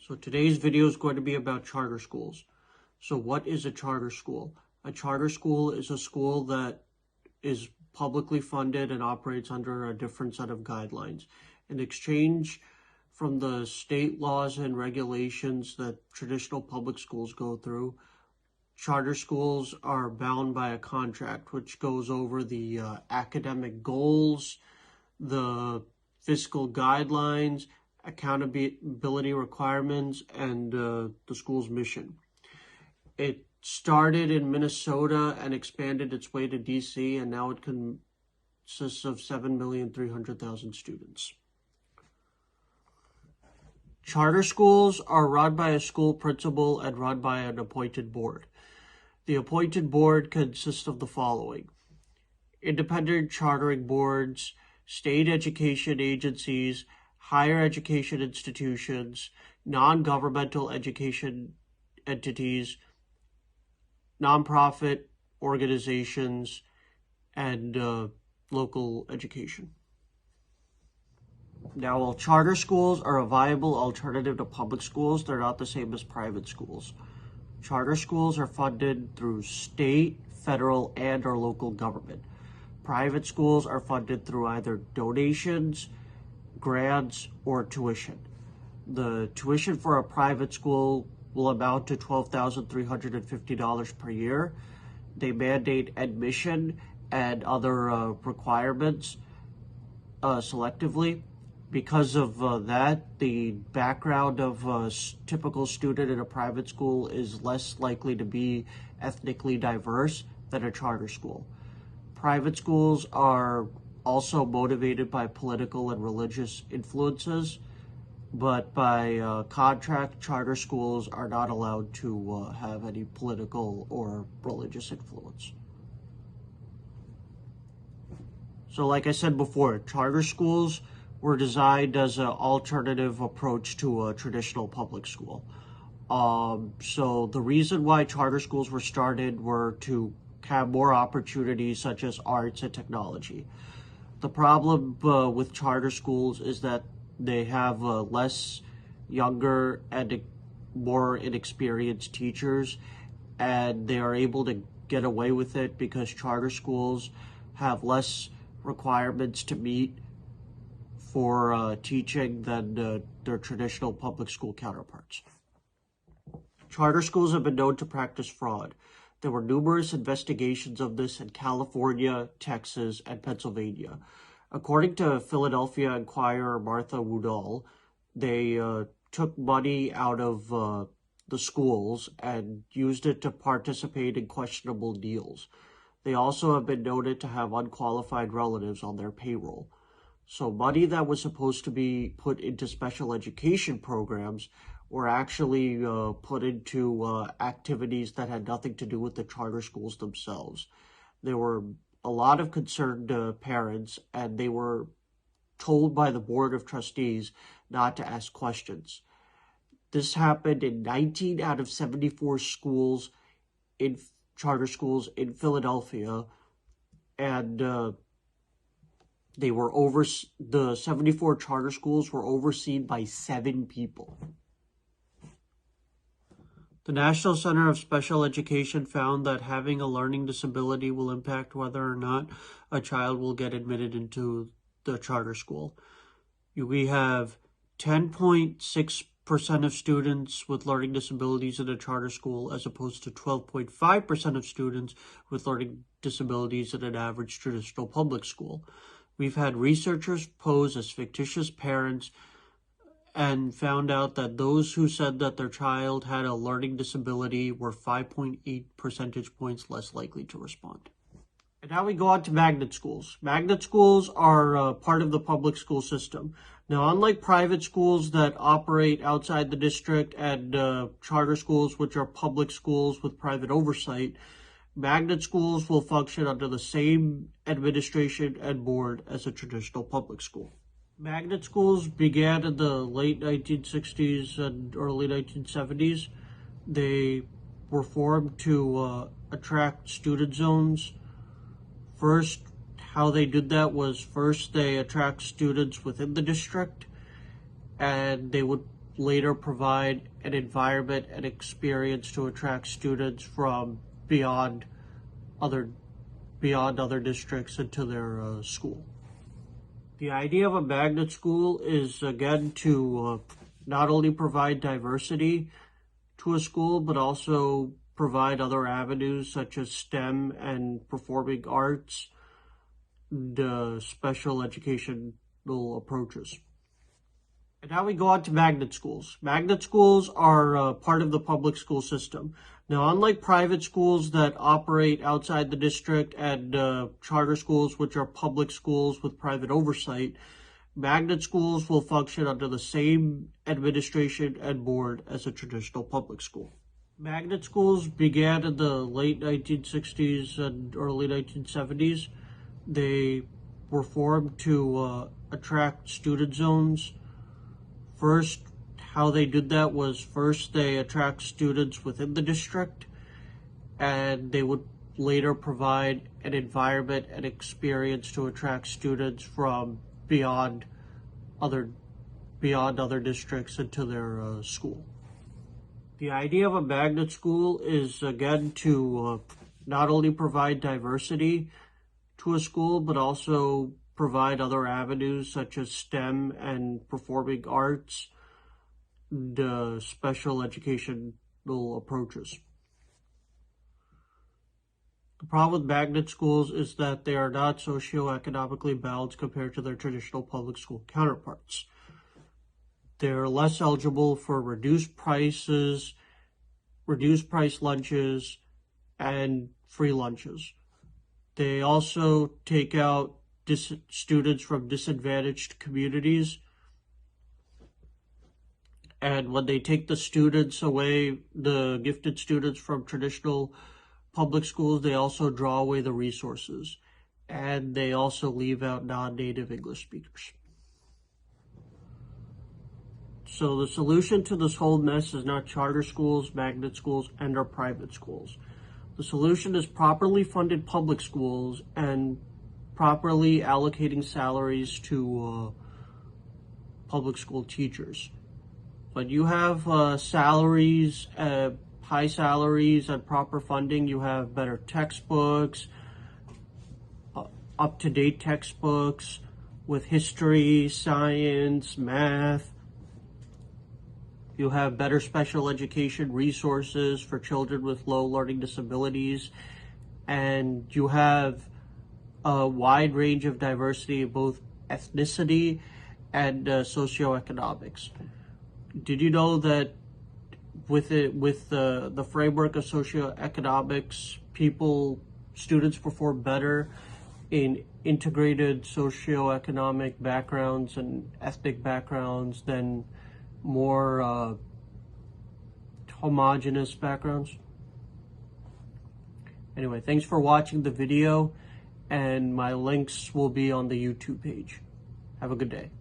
So today's video is going to be about charter schools. So what is a charter school? A charter school is a school that is publicly funded and operates under a different set of guidelines. In exchange from the state laws and regulations that traditional public schools go through, charter schools are bound by a contract which goes over the academic goals, the fiscal guidelines, accountability requirements, and the school's mission. It started in Minnesota and expanded its way to DC, and now it consists of 7,300,000 students. Charter schools are run by a school principal and run by an appointed board. The appointed board consists of the following: independent chartering boards, state education agencies, higher education institutions, non-governmental education entities, nonprofit organizations, and local education. Now, while charter schools are a viable alternative to public schools, they're not the same as private schools. Charter schools are funded through state, federal, and or local government. Private schools are funded through either donations, grants, or tuition. The tuition for a private school will amount to $12,350 per year. They mandate admission and other requirements selectively. Because of that, the background of a typical student in a private school is less likely to be ethnically diverse than a charter school. Private schools are also motivated by political and religious influences, but by contract, charter schools are not allowed to have any political or religious influence. So like I said before, charter schools were designed as an alternative approach to a traditional public school. So the reason why charter schools were started were to have more opportunities such as arts and technology. The problem with charter schools is that they have less younger and more inexperienced teachers, and they are able to get away with it because charter schools have less requirements to meet for teaching than their traditional public school counterparts. Charter schools have been known to practice fraud. There were numerous investigations of this in California, Texas, and Pennsylvania. According to Philadelphia Inquirer Martha Woodall, they took money out of the schools and used it to participate in questionable deals. They also have been noted to have unqualified relatives on their payroll. So money that was supposed to be put into special education programs were actually put into activities that had nothing to do with the charter schools themselves. There were a lot of concerned parents, and they were told by the Board of Trustees not to ask questions. This happened in 19 out of 74 schools, in charter schools in Philadelphia, and the 74 charter schools were overseen by 7 people. The National Center of Special Education found that having a learning disability will impact whether or not a child will get admitted into the charter school. We have 10.6% of students with learning disabilities in a charter school as opposed to 12.5% of students with learning disabilities in an average traditional public school. We've had researchers pose as fictitious parents and found out that those who said that their child had a learning disability were 5.8 percentage points less likely to respond. And now we go on to magnet schools. Magnet schools are part of the public school system. Now, unlike private schools that operate outside the district and charter schools, which are public schools with private oversight, magnet schools will function under the same administration and board as a traditional public school. Magnet schools began in the late 1960s and early 1970s. They were formed to attract student zones. First, how they did that was first they attract students within the district, and they would later provide an environment and experience to attract students from beyond other districts into their school. The idea of a magnet school is, again, to not only provide diversity to a school, but also provide other avenues such as STEM and performing arts, and special educational approaches. And now we go on to magnet schools. Magnet schools are part of the public school system. Now, unlike private schools that operate outside the district and charter schools, which are public schools with private oversight, magnet schools will function under the same administration and board as a traditional public school. Magnet schools began in the late 1960s and early 1970s. They were formed to attract student zones. First, how they did that was first they attract students within the district, and they would later provide an environment and experience to attract students from beyond other districts into their school. The idea of a magnet school is, again, to not only provide diversity to a school, but also provide other avenues such as STEM and performing arts, and special educational approaches. The problem with magnet schools is that they are not socioeconomically balanced compared to their traditional public school counterparts. They're less eligible for reduced price lunches, and free lunches. They also take out students from disadvantaged communities. And when they take the students away, the gifted students from traditional public schools, they also draw away the resources. And they also leave out non-native English speakers. So the solution to this whole mess is not charter schools, magnet schools, and/or private schools. The solution is properly funded public schools and properly allocating salaries to public school teachers. When you have high salaries and proper funding, you have better textbooks, up-to-date textbooks with history, science, math. You have better special education resources for children with low learning disabilities, and you have a wide range of diversity in both ethnicity and socioeconomics. Did you know that with the framework of socioeconomics, students perform better in integrated socioeconomic backgrounds and ethnic backgrounds than more homogeneous backgrounds? Anyway, thanks for watching the video, and my links will be on the YouTube page. Have a good day.